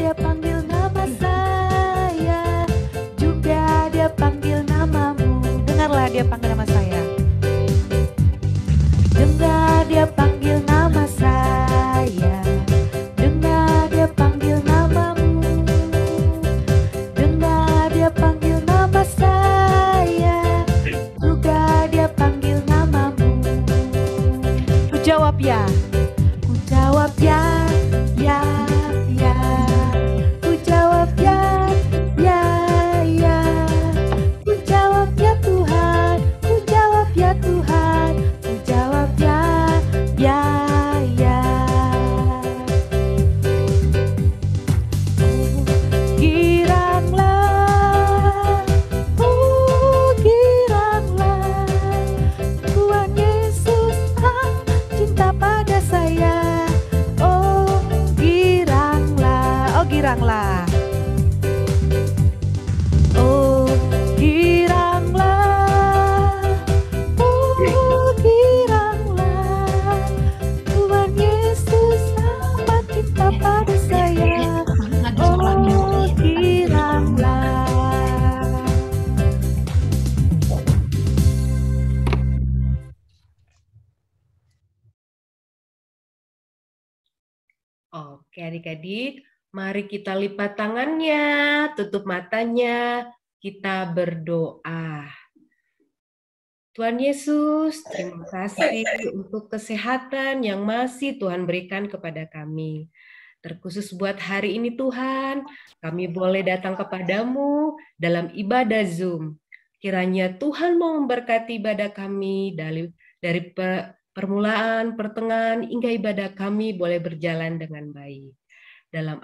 Dia panggil nama saya, juga Dia panggil namamu. Dengarlah Dia panggil nama saya. Dengar Dia panggil nama saya, dengar Dia panggil namamu. Dengar Dia panggil nama saya, juga Dia panggil namamu. Ku jawab ya, ku jawab ya, ya, ya. Ku jawab ya, ya, ya. Ku jawab ya Tuhan, ku jawab ya Tuhan. Ku jawab ya, ya, ya. Giranglah, giranglah. Tuhan Yesus cinta pada saya. Oh giranglah, oh giranglah. Oh giranglah, oh giranglah. Tuhan Yesus amat cinta pada saya. Oh giranglah. Oke adik-adik, mari kita lipat tangannya, tutup matanya, kita berdoa. Tuhan Yesus, terima kasih untuk kesehatan yang masih Tuhan berikan kepada kami. Terkhusus buat hari ini Tuhan, kami boleh datang kepadamu dalam ibadah Zoom. Kiranya Tuhan mau memberkati ibadah kami dari permulaan, pertengahan, hingga ibadah kami boleh berjalan dengan baik. Dalam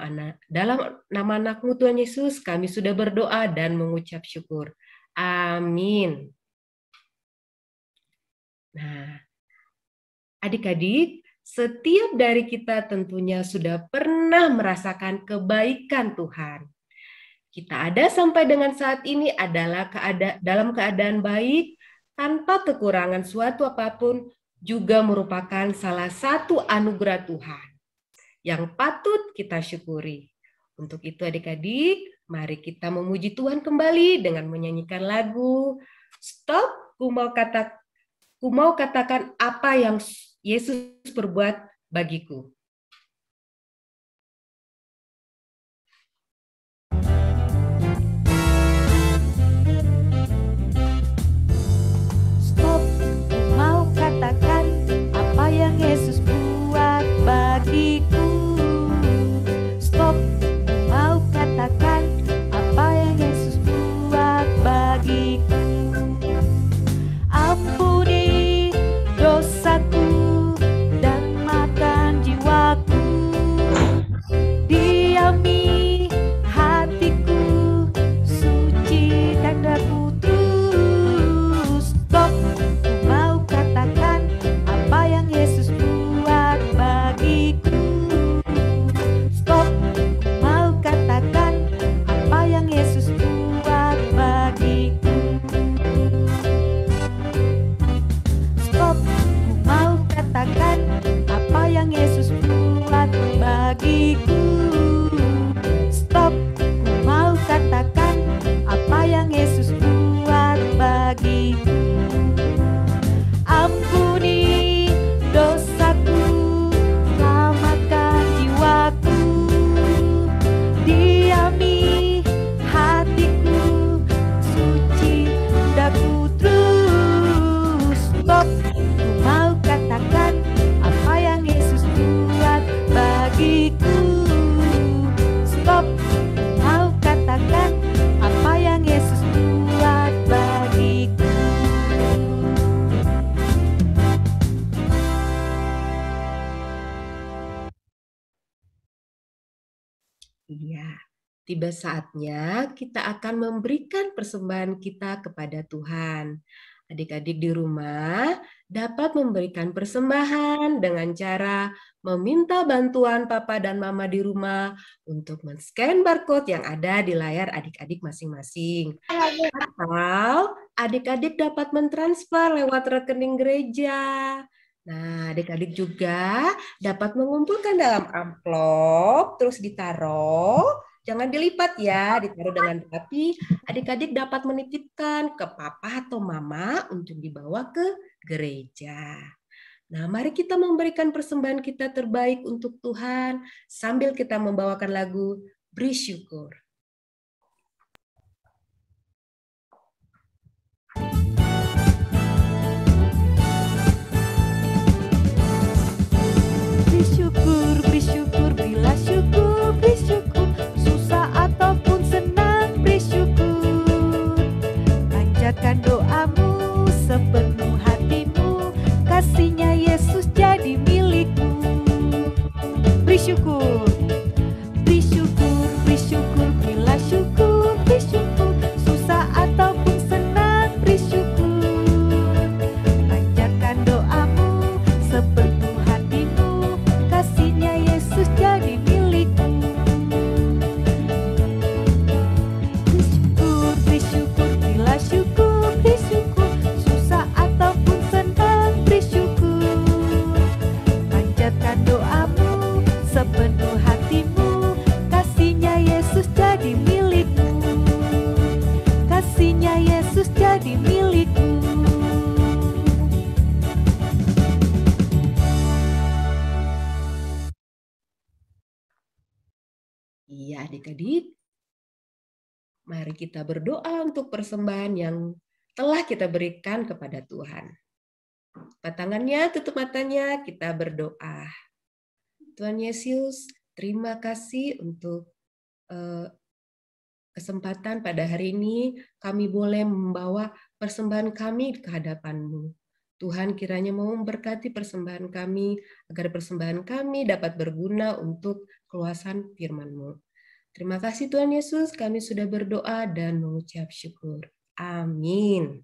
nama anak-Mu Tuhan Yesus, kami sudah berdoa dan mengucap syukur. Amin. Nah, adik-adik, setiap dari kita tentunya sudah pernah merasakan kebaikan Tuhan. Kita ada sampai dengan saat ini adalah dalam keadaan baik, tanpa kekurangan suatu apapun, juga merupakan salah satu anugerah Tuhan yang patut kita syukuri. Untuk itu adik-adik, mari kita memuji Tuhan kembali dengan menyanyikan lagu Stop, ku mau katakan apa yang Yesus perbuat bagiku. Stop, ku mau katakan apa yang Yesus buat bagiku. Stop, ku mau katakan apa yang Yesus buat bagiku. Ampuni dosaku dan makan jiwaku. Diami hatiku, sucikan darahmu terus. Stop, ku mau katakan apa yang Yesus buat bagiku. Stop, ku mau katakan apa yang Yesus buat bagiku. Stop, ku mau katakan apa yang Yesus buat bagiku. Stop, ku mau katakan apa yang Yesus buat bagiku. Ampuni dosaku, selamatkan jiwaku. Diami hatiku, suci daku terus. Stop, ku mau katakan apa yang Yesus buat bagiku. Stop, ku mau katakan apa yang Yesus buat bagiku. Iya, tiba saatnya kita akan memberikan persembahan kita kepada Tuhan. Adik-adik di rumah dapat memberikan persembahan dengan cara meminta bantuan Papa dan Mama di rumah untuk men-scan barcode yang ada di layar adik-adik masing-masing. Atau adik-adik dapat mentransfer lewat rekening gereja. Nah, adik-adik juga dapat mengumpulkan dalam amplop, terus ditaruh, jangan dilipat ya, ditaruh dengan rapi. Adik-adik dapat menitipkan ke papa atau mama untuk dibawa ke gereja. Nah, mari kita memberikan persembahan kita terbaik untuk Tuhan sambil kita membawakan lagu Beri Syukur. Beri syukur, berilah syukur, beri syukur. Susah ataupun senang, beri syukur. Panjatkan doamu sepenuh hatimu, kasihnya Yesus jadi milikmu. Beri syukur, beri syukur, berilah syukur, beri syukur. Susah ataupun senang, beri syukur. Panjatkan doamu sepenuh hatimu, kasihnya Yesus jadi milikmu. Beri syukur, berilah syukur, beri syukur. Susah ataupun senang, beri syukur. Panjatkan doamu sepenuh hatimu, kasihnya Yesus jadi milikmu. Kasihnya Yesus jadi milikmu. Iya, adik-adik. Mari kita berdoa untuk persembahan yang telah kita berikan kepada Tuhan. Lipat tangannya, tutup matanya, kita berdoa. Tuhan Yesus, terima kasih untuk kesempatan pada hari ini kami boleh membawa persembahan kami ke hadapan-Mu. Tuhan kiranya mau memberkati persembahan kami, agar persembahan kami dapat berguna untuk keluasan firman-Mu. Terima kasih Tuhan Yesus, kami sudah berdoa dan mengucap syukur. Amin.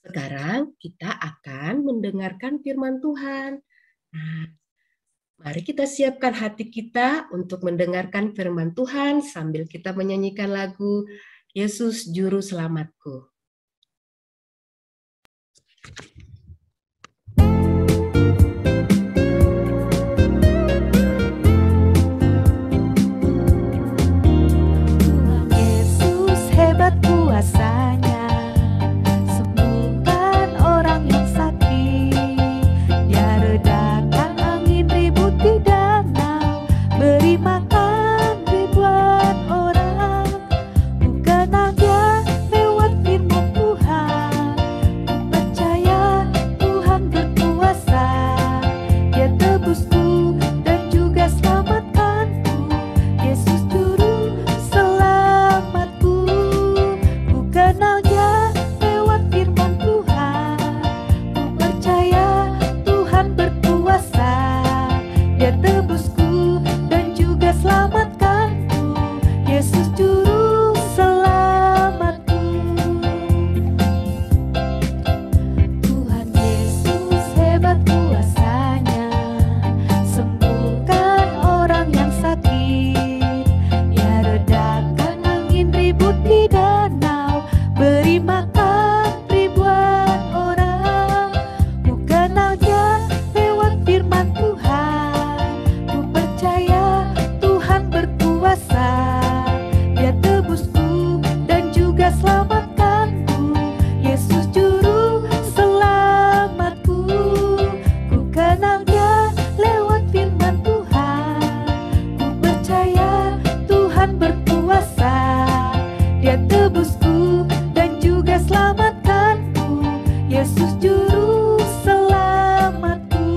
Sekarang kita akan mendengarkan firman Tuhan. Nah, mari kita siapkan hati kita untuk mendengarkan firman Tuhan sambil kita menyanyikan lagu Yesus Juru Selamatku. Tuhan Yesus hebat kuasanya, sembuhkan orang yang sakit. Dia redakan angin ribut di danau, beri makan ribuan orang. Ku kenal Dia lewat firman Tuhan, ku percaya Tuhan berkuasa. Dia tebusku dan juga selamatkanku, Yesus juru selamatku. Ku kenal Dia lewat firman Tuhan, ku percaya Tuhan berkuasa. Dia tebusku dan juga selamatkanku, Yesus juru selamatku. Tuhan Yesus hebat kuasanya, sembuhkan orang yang sakit. Dia redakan angin ribut di danau, beri makan ribuan orang. Ku kenal Dia lewat firman Tuhan, ku percaya Tuhan berkuasa. Dia tebusku dan juga selamatkanku, Yesus juru selamatku. Ku kenal Dia lewat firman Tuhan, ku percaya Tuhan berkuasa. Dia tebusku dan juga selamatkanku, Yesus juru selamatku.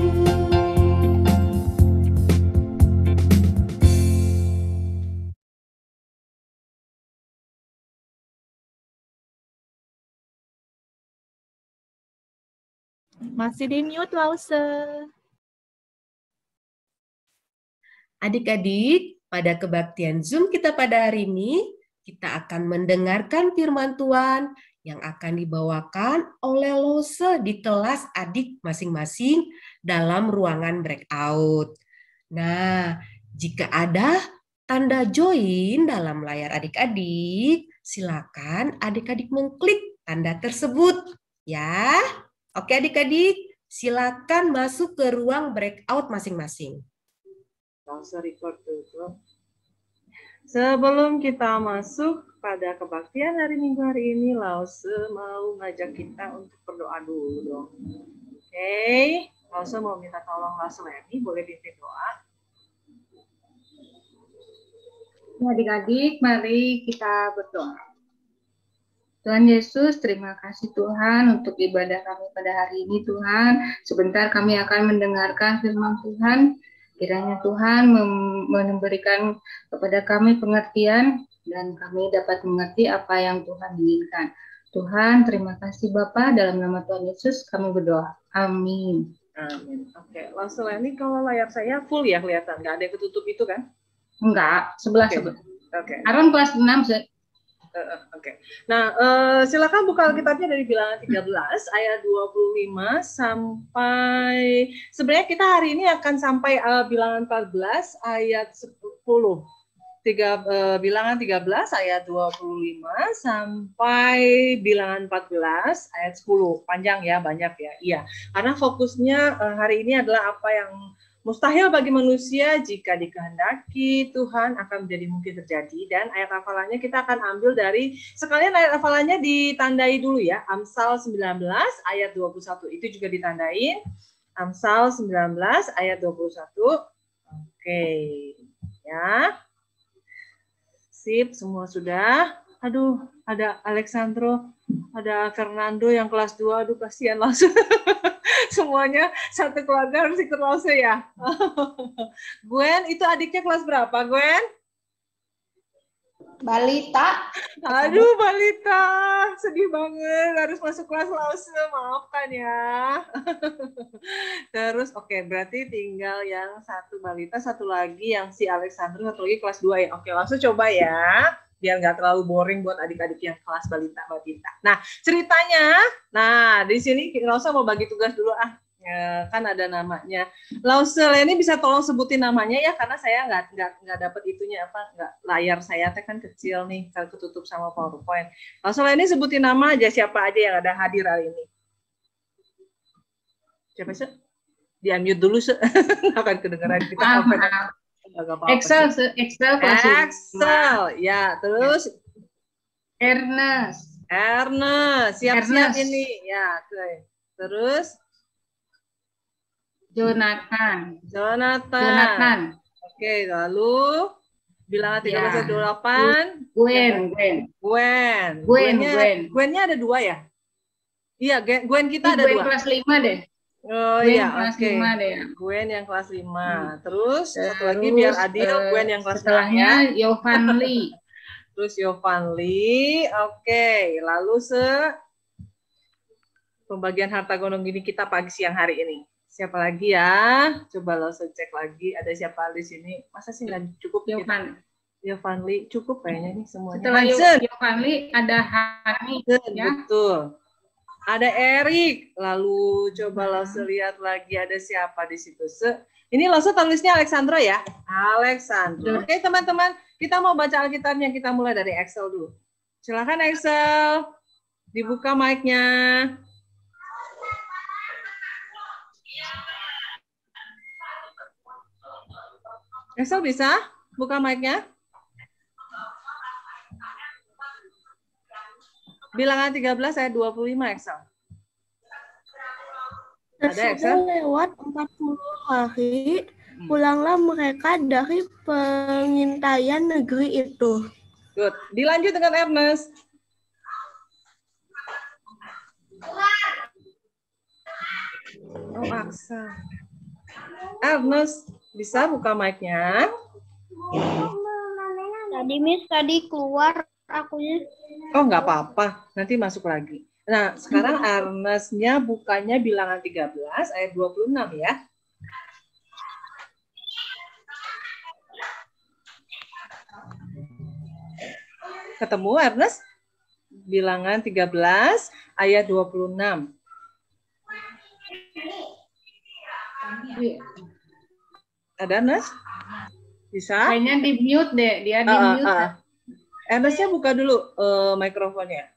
Masih di mute, Lause. Adik-adik, pada kebaktian Zoom kita pada hari ini, kita akan mendengarkan firman Tuhan yang akan dibawakan oleh Lose di kelas adik masing-masing dalam ruangan breakout. Nah, jika ada tanda join dalam layar adik-adik, silakan adik-adik mengklik tanda tersebut. Ya, oke adik-adik, silakan masuk ke ruang breakout masing-masing. Langsung record dulu. Sebelum kita masuk pada kebaktian hari Minggu hari ini, Lause mau ngajak kita untuk berdoa dulu dong. Oke, Lause mau minta tolong Lause Leni, boleh pimpin doa? Adik-adik, mari kita berdoa. Tuhan Yesus, terima kasih Tuhan untuk ibadah kami pada hari ini Tuhan. Sebentar kami akan mendengarkan firman Tuhan. Kiranya Tuhan memberikan kepada kami pengertian dan kami dapat mengerti apa yang Tuhan inginkan. Tuhan, terima kasih Bapa, dalam nama Tuhan Yesus kami berdoa. Amin. Amin. Oke, langsung ini kalau layar saya full ya kelihatan, nggak ada yang ketutup itu kan? Enggak, sebelah. Oke. Aaron kelas 6. Oke. Nah, silakan buka Alkitabnya dari Bilangan 13 ayat 25 sampai sebenarnya kita hari ini akan sampai Bilangan 14 ayat 10. Bilangan 13 ayat 25 sampai Bilangan 14 ayat 10. Panjang ya, banyak ya. Iya. Karena fokusnya hari ini adalah apa yang mustahil bagi manusia jika dikehendaki Tuhan akan menjadi mungkin terjadi. Dan ayat hafalannya kita akan ambil dari, sekalian ayat hafalannya ditandai dulu ya. Amsal 19 ayat 21 itu juga ditandain. Amsal 19 ayat 21. Oke. Ya. Sip, semua sudah. Aduh, ada Alexandro, ada Fernando yang kelas 2. Aduh, kasihan langsung. Semuanya satu keluarga harus ikut Lause ya. Gwen, itu adiknya kelas berapa, Gwen? Balita. Aduh, balita. Sedih banget harus masuk kelas Lause. Maafkan ya. Terus, oke, berarti tinggal yang satu balita, satu lagi yang si Alexandro, satu lagi kelas 2 ya. Oke, langsung coba ya. Biar nggak terlalu boring buat adik-adik yang kelas balita. Nah, ceritanya, di sini Lause mau bagi tugas dulu ya, kan ada namanya. Lause ini bisa tolong sebutin namanya ya, karena saya nggak dapat itunya layar saya kan kecil nih, kalau ketutup sama PowerPoint. Lause ini sebutin nama aja siapa aja yang ada hadir hari ini. Siapa sih? Di-unmute dulu sih, akan kedengeran kita. Excel ya, terus Ernest, siap-siap ini ya. Terus Jonathan. Oke, lalu Bilangan 13-28. Gwennya ada 2 ya? Iya, Gwen kita ada 2. Gwen kelas 5 deh. Oh iya, oke. Gwen yang kelas 5. Terus satu lagi biar adil, Gwen yang kelas 6 ya. Setelahnya Yovan Lee. Terus Yovan Lee. Oke, lalu pembagian harta gondong gini kita pagi siang hari ini. Siapa lagi ya? Coba lo cek lagi ada siapa di sini. Masa sih nggak cukup? Yovan Lee cukup kayaknya nih semuanya. Setelah Yovan Lee ada Hani ya. Betul. Ada Erik, lalu coba Lause lihat lagi ada siapa di situ. Ini Lause tulisnya Alexandro ya? Alexandro. Oke teman-teman, kita mau baca Alkitabnya, kita mulai dari Excel dulu. Silakan Excel, dibuka mic-nya. Excel bisa buka mic-nya? Bilangan 13 ayat 25 Excel. Ada Excel? Lewat 40 hari, pulanglah mereka dari pengintaian negeri itu. Good. Dilanjut dengan Ernest. Oh, Aksa. Ernest, bisa buka mic-nya? Tadi keluar akunya. Oh, nggak apa-apa. Nanti masuk lagi. Nah, sekarang Ernest-nya bukanya Bilangan 13 ayat 26 ya. Ketemu Ernest? Bilangan 13 ayat 26. Ada Ernest? Bisa? Kayaknya di mute deh, dia di mute. Ernestnya buka dulu mikrofonnya.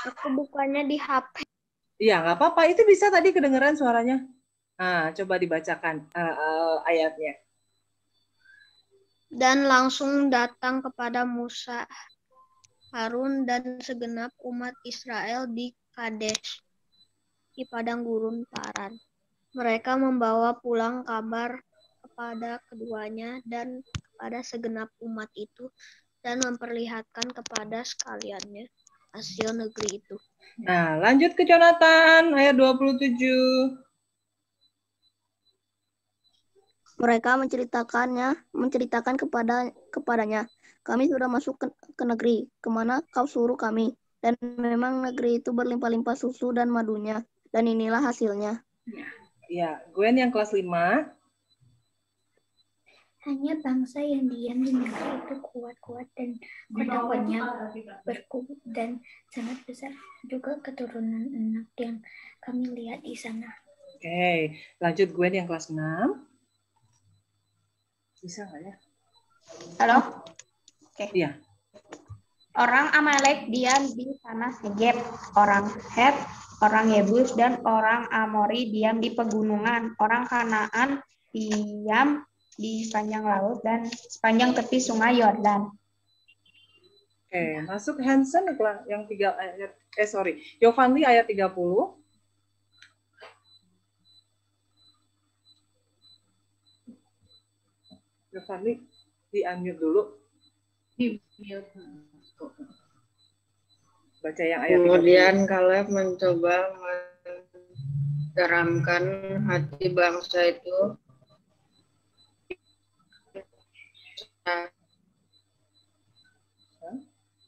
Aku bukanya di HP. Iya, nggak apa-apa. Itu bisa tadi kedengeran suaranya. Nah, coba dibacakan ayatnya. Dan langsung datang kepada Musa, Harun, dan segenap umat Israel di Kadesh, di padang gurun Paran. Mereka membawa pulang kabar kepada keduanya dan kepada segenap umat itu, dan memperlihatkan kepada sekaliannya hasil negeri itu. Nah, lanjut ke Jonathan, ayat 27. Mereka menceritakan kepadanya, kami sudah masuk ke negeri, kemana kau suruh kami. Dan memang negeri itu berlimpah-limpah susu dan madunya. Dan inilah hasilnya. Ya, Gwen yang kelas 5. Hanya bangsa yang diam di negeri itu kuat-kuat dan kotak-kotaknya berkubu dan sangat besar. Juga keturunan anak yang kami lihat di sana. Oke, lanjut Gwen yang kelas 6. Bisa nggak ya? Halo? Oke. Iya. Orang Amalek diam di tanah Negeb, orang Het, orang Yebus, dan orang Amori diam di pegunungan. Orang Kanaan diam di sepanjang laut dan sepanjang tepi sungai Yordan. Oke, masuk Hansen yang 3 ayat Yovanli ayat 30. Yovanli di-unmute dulu. Di-mute. Baca yang ayat 30. Kemudian Kaleb mencoba menggeramkan hati bangsa itu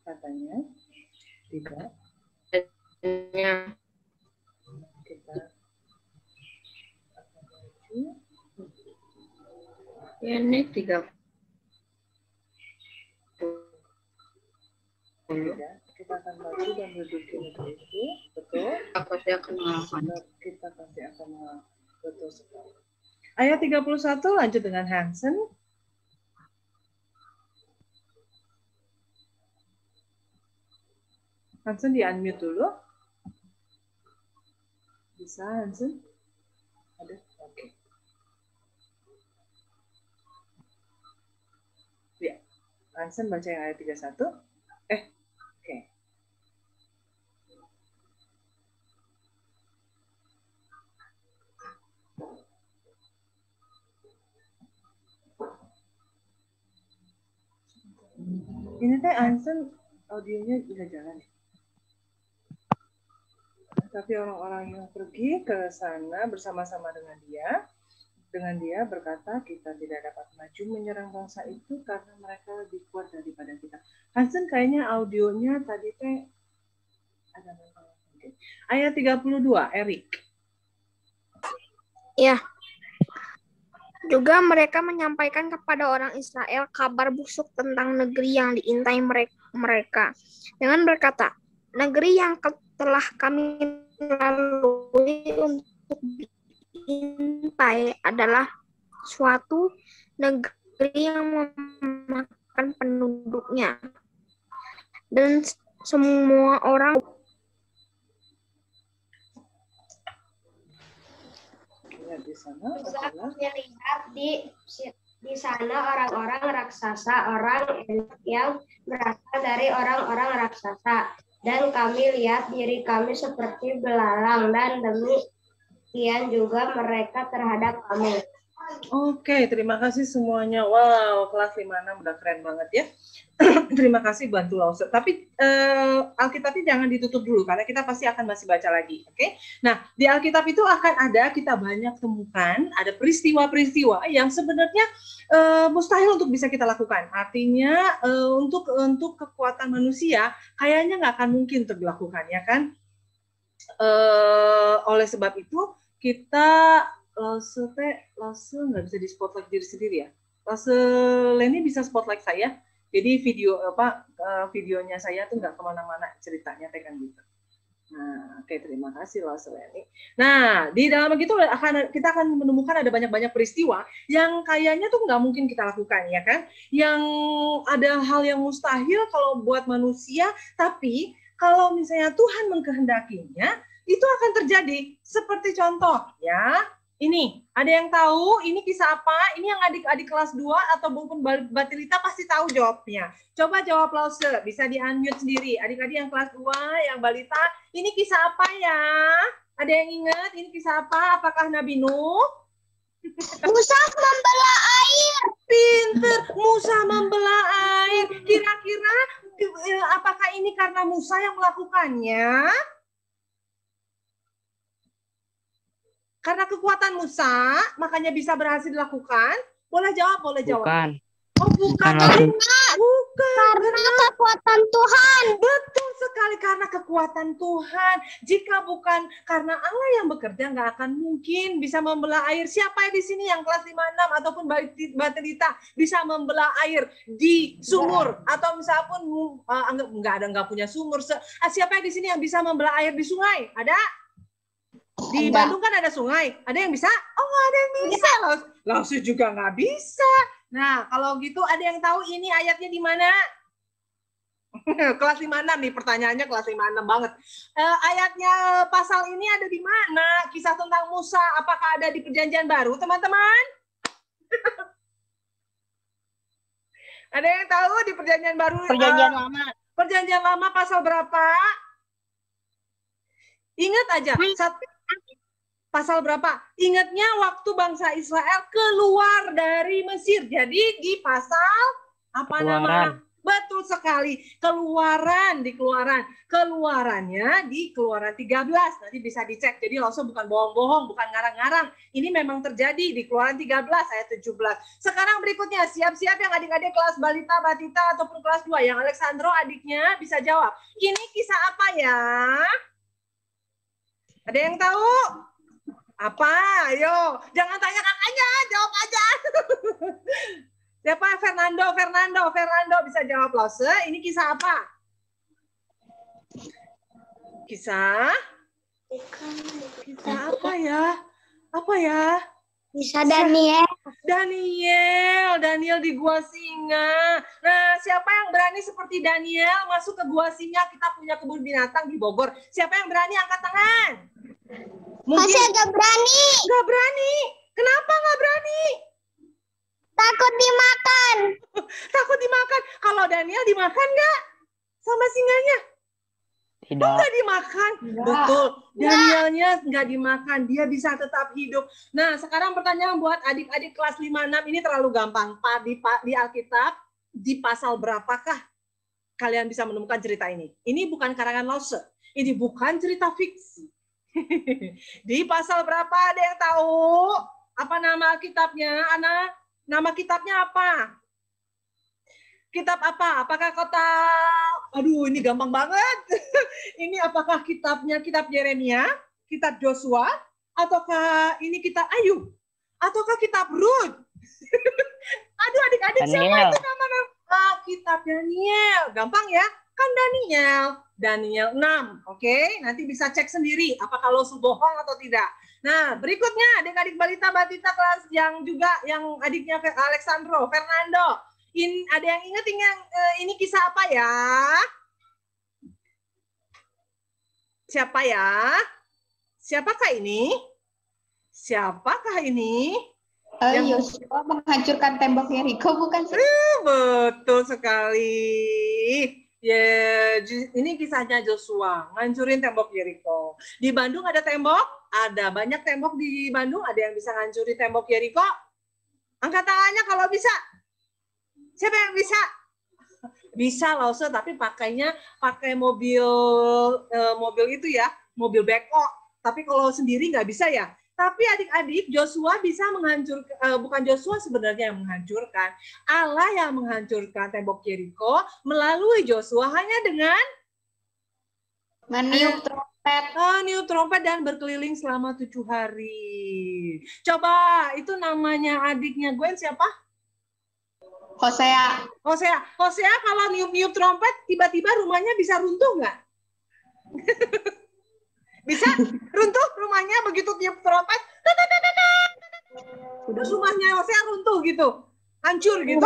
katanya tidak kita ini 30. Kita akan maju dan menduduki negeri itu, betul? Kita pasti akan melawan. Kita pasti akan melawan, betul sekali. Ayat 31 lanjut dengan Hansen. Hansen di-unmute dulu. Bisa, Hansen? Ada? Oke. Ya, Hansen baca yang ayat 31. Oke. Ini teh Hansen audionya udah jalan. Tapi orang-orang yang pergi ke sana bersama-sama dengan dia berkata, kita tidak dapat maju menyerang bangsa itu karena mereka lebih kuat daripada kita. Hansen kayaknya audionya tadi teh ada masalah. Okay. Ayat 32, Erik. Ya. Juga mereka menyampaikan kepada orang Israel kabar busuk tentang negeri yang diintai mereka. Dengan berkata, negeri yang telah kami lalui untuk diintai adalah suatu negeri yang memakan penduduknya. Dan semua orang di sana Juga adalah melihat di sana orang-orang raksasa, orang yang berasal dari orang-orang raksasa. Dan kami lihat diri kami seperti belalang, dan demikian juga mereka terhadap kami. Oke, terima kasih semuanya. Wow, kelas 5-6 udah keren banget ya. Terima kasih bantu Lause. Tapi Alkitabnya jangan ditutup dulu karena kita pasti akan masih baca lagi. Oke. Nah, di Alkitab itu akan ada, kita banyak temukan ada peristiwa-peristiwa yang sebenarnya mustahil untuk bisa kita lakukan. Artinya untuk kekuatan manusia kayaknya nggak akan mungkin untuk dilakukan, ya kan? Oleh sebab itu kita Lause nggak bisa di spotlight diri sendiri ya. Lause Leni bisa spotlight saya. Jadi videonya saya tuh nggak kemana-mana ceritanya kayak gitu. Nah, oke, terima kasih loh Seleni. Nah, di dalam begitu kita akan menemukan ada banyak-banyak peristiwa yang kayaknya tuh nggak mungkin kita lakukan, ya kan? Yang ada hal yang mustahil kalau buat manusia, tapi kalau misalnya Tuhan mengkehendakinya, itu akan terjadi. Seperti contoh, ya. Ini, ada yang tahu ini kisah apa? Ini yang adik-adik kelas 2 atau maupun Batilita pasti tahu jawabnya. Coba jawab Lause, bisa di-unmute sendiri. Adik-adik yang kelas 2, yang balita, ini kisah apa ya? Ada yang ingat ini kisah apa? Apakah Nabi Nuh? Musa membelah air. Pinter, Musa membelah air. Kira-kira apakah ini karena Musa yang melakukannya? Karena kekuatan Musa, makanya bisa berhasil dilakukan? Boleh jawab, boleh jawab. Bukan. Oh, bukan. Bukan. Karena kekuatan Tuhan. Betul sekali, karena kekuatan Tuhan. Jika bukan karena Allah yang bekerja, nggak akan mungkin bisa membelah air. Siapa di sini yang kelas 5-6 ataupun Batilita bisa membelah air di sumur? Atau misalnya pun nggak punya sumur. Siapa di sini yang bisa membelah air di sungai? Ada? Di Bandung kan ada sungai. Ada yang bisa? Oh, nggak ada yang bisa. Langsung juga nggak bisa. Nah, kalau gitu ada yang tahu ini ayatnya di mana? Kelas 5-6 nih, pertanyaannya kelas 5-6 banget. Ayatnya pasal ini ada di mana? Kisah tentang Musa, apakah ada di Perjanjian Baru, teman-teman? Ada yang tahu di Perjanjian Baru? Perjanjian Lama. Perjanjian Lama pasal berapa? Ingat aja, pasal berapa? Ingatnya waktu bangsa Israel keluar dari Mesir. Jadi di pasal apa nama? Betul sekali. Keluarannya di Keluaran 13. Nanti bisa dicek. Jadi langsung bukan bohong-bohong, bukan ngarang-ngarang. Ini memang terjadi di Keluaran 13 ayat 17. Sekarang berikutnya, siap-siap yang adik-adik kelas balita, batita ataupun kelas 2. Yang Alexandro adiknya bisa jawab. Ini kisah apa ya? Ada yang tahu? Apa? Ayo, jangan tanya kakaknya, jawab aja. Siapa? Fernando bisa jawab Lause. Ini kisah apa? Kisah apa ya? Apa ya? Kisah Daniel. Daniel di gua singa. Nah, siapa yang berani seperti Daniel masuk ke gua singa? Kita punya kebun binatang di Bogor. Siapa yang berani angkat tangan? Mungkin Gak berani. Nggak berani. Kenapa nggak berani? Takut dimakan. Takut dimakan. Kalau Daniel dimakan nggak sama singanya? Tidak. Nggak dimakan. Betul. Danielnya nggak dimakan. Dia bisa tetap hidup. Nah, sekarang pertanyaan buat adik-adik kelas 5-6 ini terlalu gampang. Di Alkitab, di pasal berapakah kalian bisa menemukan cerita ini? Ini bukan karangan Lause. Ini bukan cerita fiksi. Di pasal berapa ada yang tahu? Apa nama kitabnya, Ana? Nama kitabnya apa? Kitab apa? Apakah kota... Aduh, ini gampang banget. Ini apakah kitabnya kitab Yeremia, kitab Joshua, ataukah ini kitab Ayub? Ataukah kitab Rut? Aduh, adik-adik siapa itu nama? Kitab Daniel. Gampang ya? Kan Daniel 6. Oke, nanti bisa cek sendiri apakah lo bohong atau tidak. Nah, berikutnya adik-adik balita batita kelas yang juga yang adiknya Alexandro, Fernando. Ada yang ingat ini kisah apa ya? Siapa ya? Siapakah ini? Yosua menghancurkan tembok Yeriko, bukan sih? Betul sekali. Ya, ini kisahnya Joshua, ngancurin tembok Yeriko. Di Bandung ada tembok? Ada, banyak tembok di Bandung. Ada yang bisa ngancurin tembok Yeriko? Angkat tangannya kalau bisa. Siapa yang bisa? Bisa Lause, tapi pakai mobil itu ya, mobil beko. Tapi kalau sendiri nggak bisa ya. Tapi adik-adik, Joshua bisa menghancurkan, bukan Joshua sebenarnya yang menghancurkan. Allah yang menghancurkan tembok Yeriko melalui Joshua hanya dengan meniup trompet. Niup trompet dan berkeliling selama 7 hari. Coba, itu namanya adiknya Gwen siapa? Hosea. Hosea kalau niup-niup trompet, tiba-tiba rumahnya bisa runtuh nggak? Runtuh rumahnya begitu tiup trompet. Terus rumahnya Hosea runtuh gitu. Hancur gitu.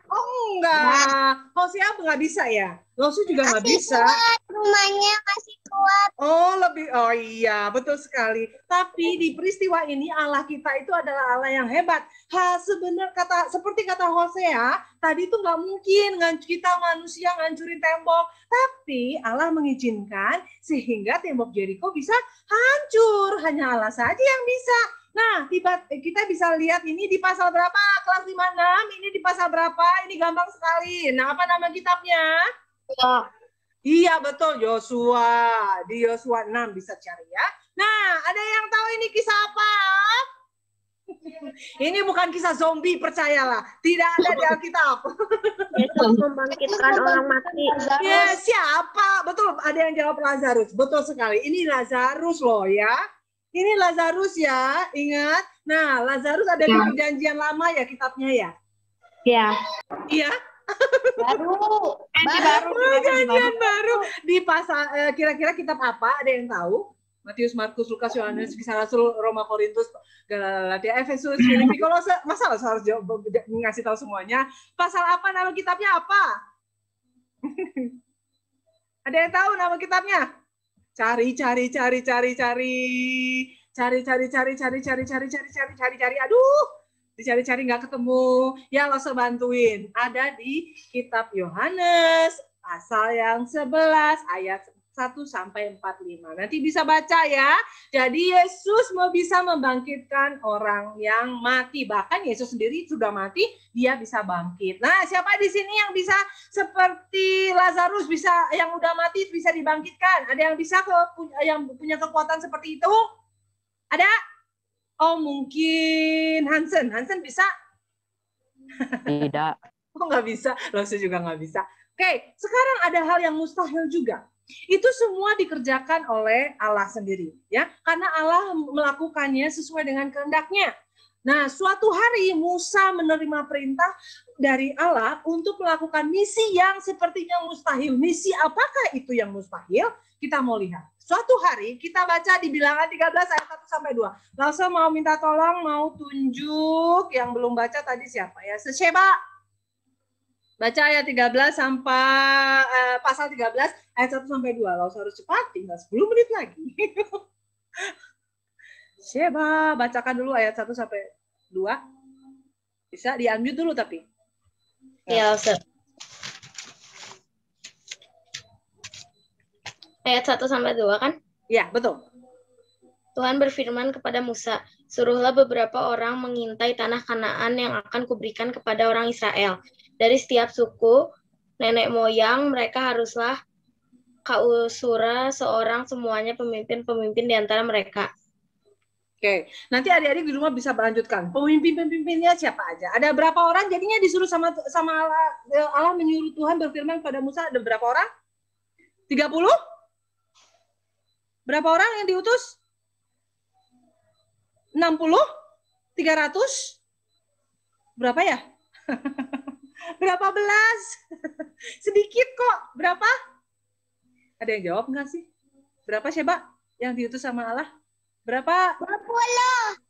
Oh enggak. Hosea nggak bisa ya. Yosua juga nggak bisa. Rumahnya masih kuat. Oh iya, betul sekali. Tapi di peristiwa ini Allah kita itu adalah Allah yang hebat. Seperti kata Hosea, tadi itu nggak mungkin kita manusia ngancurin tembok. Tapi Allah mengizinkan sehingga tembok Jericho bisa hancur. Hanya Allah saja yang bisa. Nah, kita bisa lihat ini di pasal berapa? Kelas 56, ini di pasal berapa? Ini gampang sekali. Nah, apa nama kitabnya? Iya, betul, Yosua. Di Yosua 6 bisa cari ya. Nah, ada yang tahu ini kisah apa? Ini bukan kisah zombie, percayalah. Tidak ada di Alkitab. Yesus membangkitkan orang mati. Ya, siapa? Betul, ada yang jawab Lazarus. Betul sekali. Ini Lazarus loh ya. Ini Lazarus ya, ingat. Nah, Lazarus ada di Perjanjian Lama ya kitabnya ya? Ya. Iya. Baru. Perjanjian baru di pasal kira-kira kitab apa? Ada yang tahu? Matius, Markus, Lukas, Yohanes, Kisah Rasul, Roma, Korintus, Galatia, Efesus, Filipi, Kolose. Masa harus ngasih tahu semuanya? Pasal apa, nama kitabnya apa? Ada yang tahu nama kitabnya? Cari. Aduh, dicari-cari nggak ketemu. Ya, lo bantuin. Ada di kitab Yohanes pasal yang 11 ayat 1 sampai 45. Nanti bisa baca ya. Jadi Yesus mau bisa membangkitkan orang yang mati. Bahkan Yesus sendiri sudah mati, dia bisa bangkit. Nah, siapa di sini yang bisa seperti Lazarus, bisa yang udah mati bisa dibangkitkan? Ada yang bisa yang punya kekuatan seperti itu? Ada? Oh, mungkin Hansen. Hansen bisa? Tidak. Oh, nggak bisa. Langsung juga nggak bisa. Oke, sekarang ada hal yang mustahil juga. Itu semua dikerjakan oleh Allah sendiri, ya, karena Allah melakukannya sesuai dengan kehendaknya. Nah, suatu hari Musa menerima perintah dari Allah untuk melakukan misi yang sepertinya mustahil. Misi apakah itu yang mustahil? Kita mau lihat. Suatu hari kita baca di Bilangan 13 ayat 1 sampai 2. Langsung mau minta tolong, mau tunjuk yang belum baca tadi siapa ya? Sesheba. Baca ayat 13 sampai pasal 13 ayat 1 sampai 2. Langsung harus cepat, tinggal 10 menit lagi. Sheba, bacakan dulu ayat 1 sampai 2. Bisa di-unmute dulu tapi. Ya, Ustaz. Ayat 1 sampai 2 kan? Ya, betul. Tuhan berfirman kepada Musa, suruhlah beberapa orang mengintai tanah Kanaan yang akan kuberikan kepada orang Israel. Dari setiap suku, nenek moyang, mereka haruslah kausura seorang semuanya pemimpin-pemimpin di antara mereka. Oke, nanti adik-adik di rumah bisa melanjutkan. Pemimpin-pemimpinnya siapa aja? Ada berapa orang? Jadinya disuruh sama Allah, Allah menyuruh Tuhan berfirman kepada Musa, ada berapa orang? 30? Berapa orang yang diutus? 60? 300? Berapa ya? Berapa belas? Sedikit kok. Berapa? Ada yang jawab nggak sih? Berapa Sheba yang diutus sama Allah? Berapa?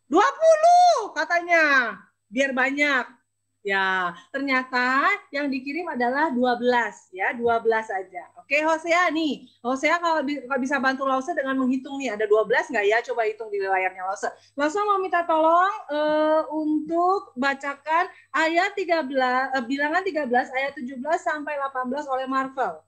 20 katanya. Biar banyak. Ya, ternyata yang dikirim adalah 12 ya, 12 aja. Oke, Hosea nih. Hosea kalau bisa bantu Lause dengan menghitung nih, ada 12 nggak ya? Coba hitung di layarnya Lause. Lause mau minta tolong untuk bacakan ayat 13 Bilangan 13 ayat 17 sampai 18 oleh Marvel.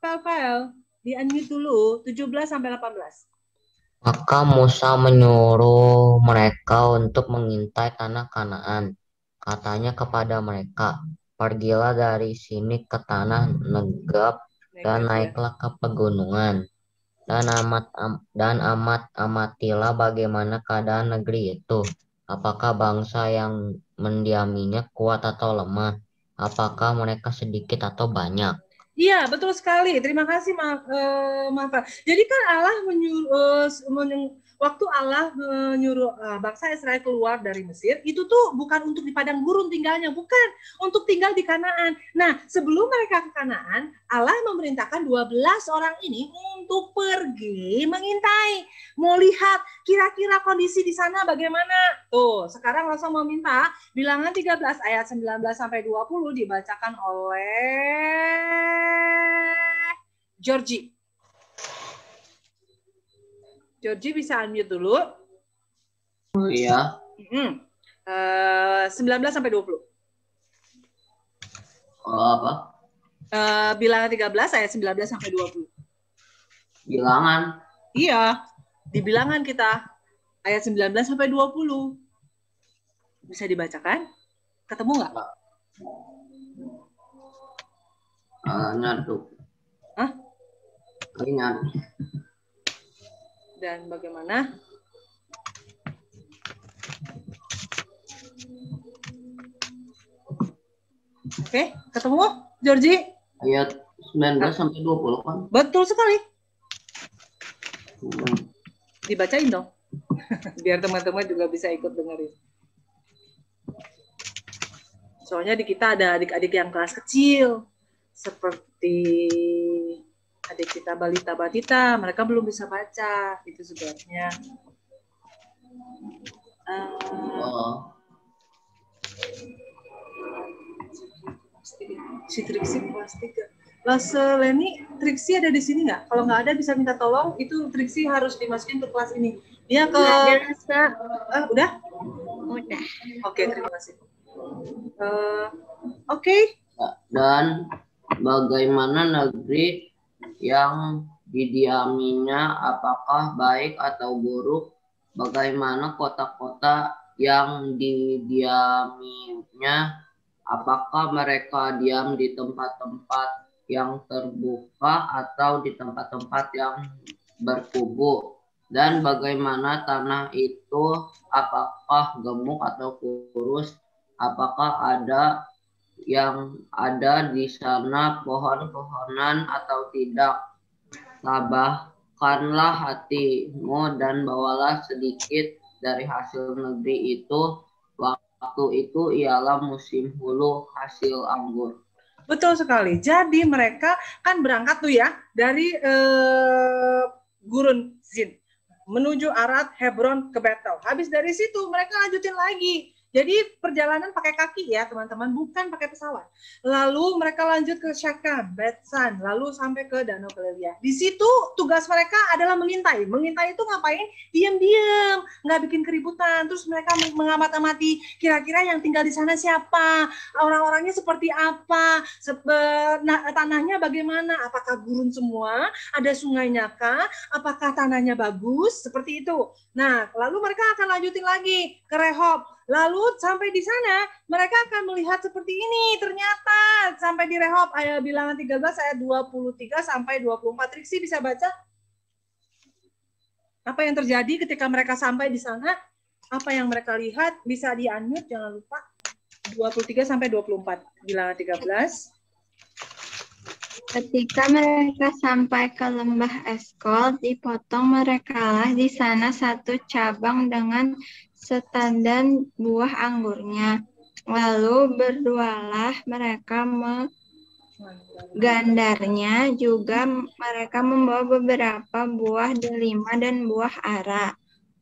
File. Di-unmute dulu 17 sampai 18. Maka Musa menyuruh mereka untuk mengintai tanah Kanaan. Katanya kepada mereka, pergilah dari sini ke tanah Negeb dan naiklah ke pegunungan. Dan amatilah bagaimana keadaan negeri itu. Apakah bangsa yang mendiaminya kuat atau lemah? Apakah mereka sedikit atau banyak? Iya, betul sekali. Terima kasih, Mafa. Jadi kan Allah waktu Allah menyuruh bangsa Israel keluar dari Mesir, itu tuh bukan untuk di padang gurun tinggalnya, bukan. Untuk tinggal di Kanaan. Nah, sebelum mereka ke Kanaan, Allah memerintahkan 12 orang ini untuk pergi mengintai. Mau lihat kira-kira kondisi di sana bagaimana. Tuh, sekarang langsung mau minta Bilangan 13 ayat 19 sampai 20 dibacakan oleh Georgie. Georgie bisa unmute dulu. Oh iya. 19 sampai 20. Apa? Bilangan 13 ayat 19 sampai 20. Bilangan. Iya, di bilangan kita ayat 19 sampai 20. Bisa dibacakan? Ketemu nggak? Nyatu. Hah? Nyatu. Dan bagaimana? Oke, ketemu, Georgie? Ayat 19 sampai 20 kan? Betul sekali. Dibacain dong. Biar teman-teman juga bisa ikut dengerin. Soalnya di kita ada adik-adik yang kelas kecil. Seperti adik kita balita batita, mereka belum bisa baca, itu sebabnya. Si Triksi kelas 3. Mas Leni, Triksi ada di sini nggak? Kalau nggak ada bisa minta tolong, itu Triksi harus dimasukin ke kelas ini. Dia ke... Udah? Udah. Oke, terima kasih. Oke. Dan bagaimana negeri yang didiaminya, apakah baik atau buruk? Bagaimana kota-kota yang didiaminya, apakah mereka diam di tempat-tempat yang terbuka atau di tempat-tempat yang berkubu? Dan bagaimana tanah itu, apakah gemuk atau kurus? Apakah ada yang ada di sana pohon-pohonan atau tidak? Tabahkanlah hatimu dan bawalah sedikit dari hasil negeri itu. Waktu itu ialah musim hulu hasil anggur. Betul sekali. Jadi mereka kan berangkat tuh ya dari Gurun Zin menuju Arad, Hebron, ke Betel. Habis dari situ mereka lanjutin lagi. Jadi perjalanan pakai kaki ya teman-teman, bukan pakai pesawat. Lalu mereka lanjut ke Syekam, Betsan, lalu sampai ke Danau Galilea. Di situ tugas mereka adalah mengintai. Mengintai itu ngapain? Diam-diam, nggak bikin keributan. Terus mereka mengamati kira-kira yang tinggal di sana siapa, orang-orangnya seperti apa, tanahnya bagaimana, apakah gurun semua, ada sungainya kah, apakah tanahnya bagus, seperti itu. Nah, lalu mereka akan lanjutin lagi ke Rehob. Lalu sampai di sana mereka akan melihat seperti ini. Ternyata sampai di Rehob ayat Bilangan 13 ayat 23 sampai 24. Triksi bisa baca? Apa yang terjadi ketika mereka sampai di sana? Apa yang mereka lihat? Bisa di-unmute, jangan lupa. 23 sampai 24. Bilangan 13. Ketika mereka sampai ke lembah Eskol, dipotong merekalah di sana satu cabang dengan setandan buah anggurnya. Lalu berdualah mereka menggandarnya, juga mereka membawa beberapa buah delima dan buah ara.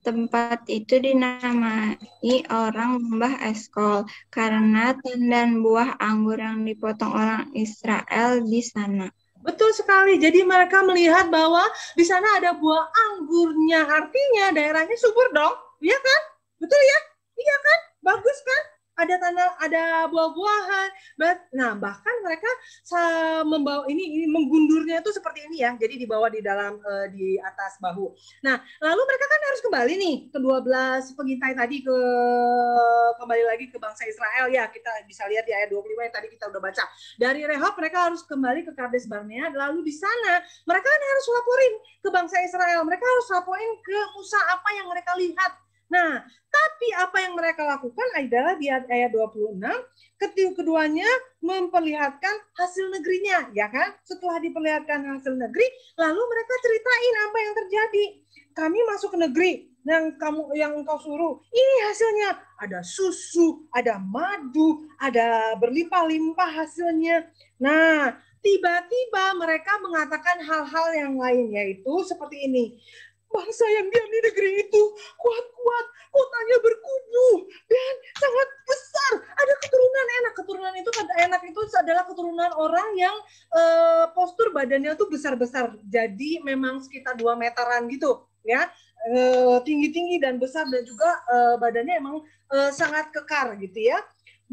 Tempat itu dinamai orang lembah Eskol karena tandan buah anggur yang dipotong orang Israel di sana. Betul sekali. Jadi mereka melihat bahwa di sana ada buah anggurnya. Artinya daerahnya subur dong. Iya kan? Betul ya? Iya kan? Bagus kan? Ada tanah, ada buah-buahan. Nah, bahkan mereka membawa ini menggundurnya itu seperti ini ya. Jadi dibawa di dalam di atas bahu. Nah, lalu mereka kan harus kembali nih ke 12 pengintai tadi kembali lagi ke bangsa Israel ya. Kita bisa lihat di ayat 25 yang tadi kita udah baca. Dari Rehob mereka harus kembali ke Kades Barnea. Lalu di sana mereka kan harus laporin ke bangsa Israel. Mereka harus laporin ke Musa apa yang mereka lihat. Nah, tapi apa yang mereka lakukan adalah di ayat 26, keduanya memperlihatkan hasil negerinya, ya kan? Setelah diperlihatkan hasil negeri, lalu mereka ceritain apa yang terjadi. Kami masuk ke negeri yang engkau suruh. Ini hasilnya, ada susu, ada madu, ada berlimpah-limpah hasilnya. Nah, tiba-tiba mereka mengatakan hal-hal yang lain, yaitu seperti ini. Bangsa yang diam di negeri itu kuat-kuat, kotanya berkubu dan sangat besar. Ada keturunan enak. Keturunan itu enak itu adalah keturunan orang yang postur badannya tuh besar-besar. Jadi memang sekitar 2 meteran gitu, ya. Tinggi-tinggi dan besar, dan juga badannya emang sangat kekar gitu ya.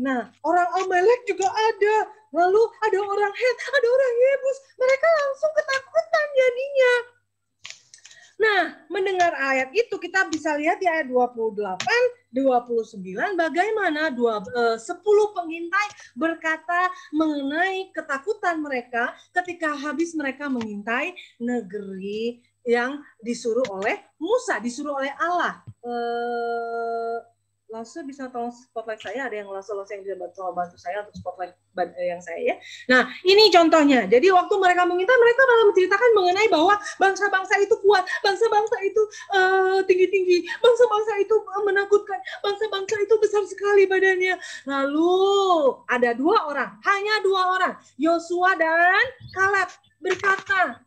Nah, orang Amalek juga ada. Lalu ada orang Het, ada orang Yebus. Mereka langsung ketakutan jadinya. Nah, mendengar ayat itu kita bisa lihat di ayat 28, 29 bagaimana 10 pengintai berkata mengenai ketakutan mereka ketika habis mereka mengintai negeri yang disuruh oleh Musa, disuruh oleh Allah. Lase bisa tolong spotlight saya, ada yang Lase yang bisa bantu saya untuk spotlight yang saya ya. Nah, ini contohnya. Jadi waktu mereka mengintai, mereka malah menceritakan mengenai bahwa bangsa-bangsa itu kuat, bangsa-bangsa itu tinggi-tinggi, bangsa-bangsa itu menakutkan, bangsa-bangsa itu besar sekali badannya. Lalu ada 2 orang, hanya 2 orang, Yosua dan Kaleb berkata,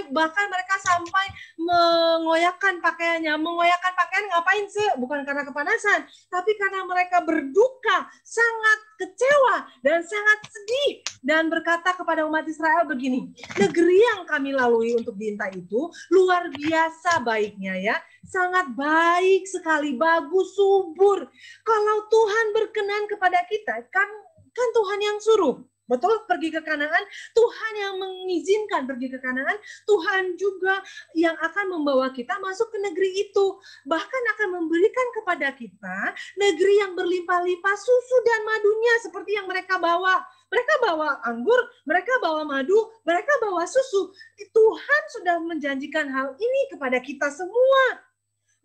bahkan mereka sampai mengoyakkan pakaiannya. Mengoyakkan pakaian ngapain sih? Bukan karena kepanasan, tapi karena mereka berduka, sangat kecewa dan sangat sedih, dan berkata kepada umat Israel begini, negeri yang kami lalui untuk diintai itu luar biasa baiknya ya, sangat baik sekali, bagus, subur. Kalau Tuhan berkenan kepada kita, kan Tuhan yang suruh. Betul, pergi ke Kanaan, Tuhan yang mengizinkan pergi ke Kanaan, Tuhan juga yang akan membawa kita masuk ke negeri itu. Bahkan akan memberikan kepada kita negeri yang berlimpah-limpah susu dan madunya seperti yang mereka bawa. Mereka bawa anggur, mereka bawa madu, mereka bawa susu. Tuhan sudah menjanjikan hal ini kepada kita semua.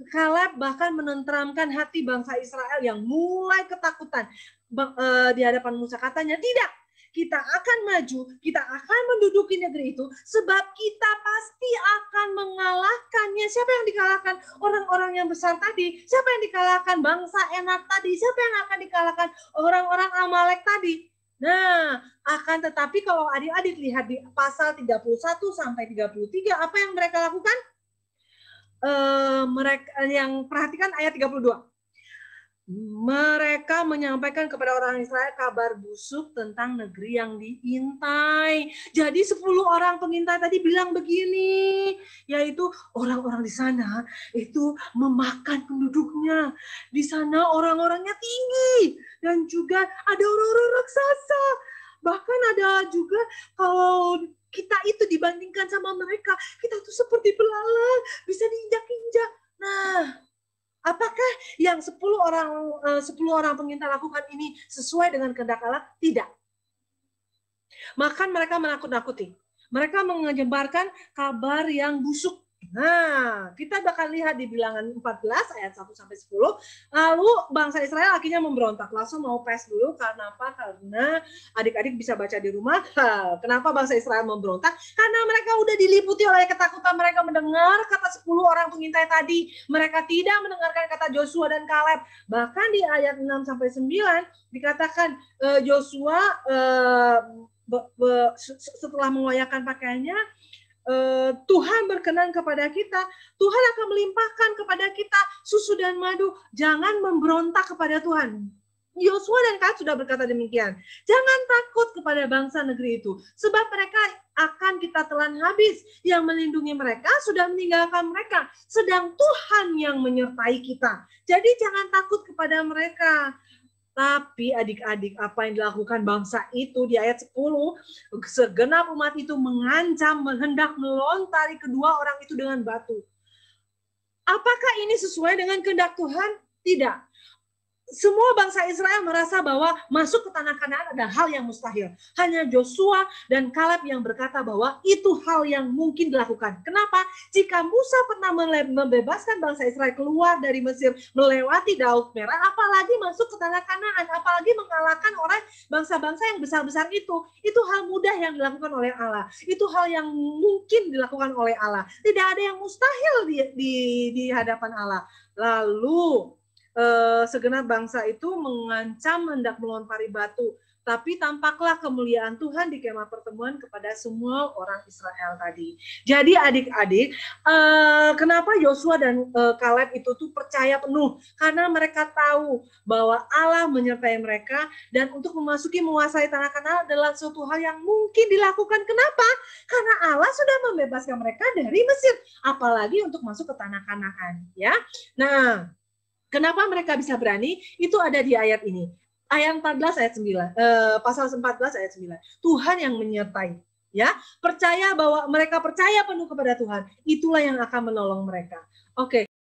Kaleb bahkan menenteramkan hati bangsa Israel yang mulai ketakutan di hadapan Musa. Katanya, tidak, kita akan maju, kita akan menduduki negeri itu, sebab kita pasti akan mengalahkannya. Siapa yang dikalahkan? Orang-orang yang besar tadi. Siapa yang dikalahkan? Bangsa Enak tadi. Siapa yang akan dikalahkan? Orang-orang Amalek tadi. Nah, akan tetapi kalau adik-adik lihat di pasal 31 sampai 33, apa yang mereka lakukan? Mereka yang perhatikan ayat 32. Mereka menyampaikan kepada orang Israel kabar busuk tentang negeri yang diintai. Jadi 10 orang pengintai tadi bilang begini, yaitu orang-orang di sana itu memakan penduduknya. Di sana orang-orangnya tinggi dan juga ada orang-orang raksasa. Bahkan ada juga kalau kita itu dibandingkan sama mereka, kita tuh seperti belalang, bisa diinjak-injak. Nah, apakah yang 10 orang pengintai lakukan ini sesuai dengan kehendak Allah? Tidak. Maka mereka menakut-nakuti. Mereka menyebarkan kabar yang busuk. Nah, kita bakal lihat di Bilangan 14 ayat 1 sampai 10. Lalu bangsa Israel akhirnya memberontak. Langsung mau pass dulu karena apa? Karena adik-adik bisa baca di rumah. Kenapa bangsa Israel memberontak? Karena mereka udah diliputi oleh ketakutan. Mereka mendengar kata 10 orang pengintai tadi. Mereka tidak mendengarkan kata Joshua dan Kaleb. Bahkan di ayat 6 sampai 9 dikatakan Joshua setelah mengoyakkan pakaiannya, Tuhan berkenan kepada kita, Tuhan akan melimpahkan kepada kita susu dan madu. Jangan memberontak kepada Tuhan. Yosua dan Kaleb sudah berkata demikian. Jangan takut kepada bangsa negeri itu, sebab mereka akan kita telan habis. Yang melindungi mereka sudah meninggalkan mereka, sedang Tuhan yang menyertai kita. Jadi jangan takut kepada mereka. Tapi adik-adik, apa yang dilakukan bangsa itu di ayat 10, segenap umat itu mengancam, hendak melontari kedua orang itu dengan batu. Apakah ini sesuai dengan kehendak Tuhan? Tidak. semua bangsa Israel merasa bahwa masuk ke tanah Kanaan adalah hal yang mustahil. Hanya Joshua dan Kaleb yang berkata bahwa itu hal yang mungkin dilakukan. Kenapa? Jika Musa pernah membebaskan bangsa Israel keluar dari Mesir, melewati Laut Merah, apalagi masuk ke tanah Kanaan, apalagi mengalahkan orang bangsa-bangsa yang besar-besar itu hal mudah yang dilakukan oleh Allah. Itu hal yang mungkin dilakukan oleh Allah. Tidak ada yang mustahil di hadapan Allah. Lalu segenap bangsa itu mengancam hendak melompari batu, tapi tampaklah kemuliaan Tuhan di kemah pertemuan kepada semua orang Israel tadi. Jadi adik-adik, kenapa Yosua dan Kaleb itu tuh percaya penuh? Karena mereka tahu bahwa Allah menyertai mereka dan untuk memasuki menguasai tanah Kanaan adalah suatu hal yang mungkin dilakukan. Kenapa? Karena Allah sudah membebaskan mereka dari Mesir, apalagi untuk masuk ke tanah Kanaan, ya. Nah, kenapa mereka bisa berani? Itu ada di ayat ini. Ayat 14 ayat 9. Pasal 14 ayat 9. Tuhan yang menyertai, ya. Percaya bahwa mereka percaya penuh kepada Tuhan. Itulah yang akan menolong mereka. Oke.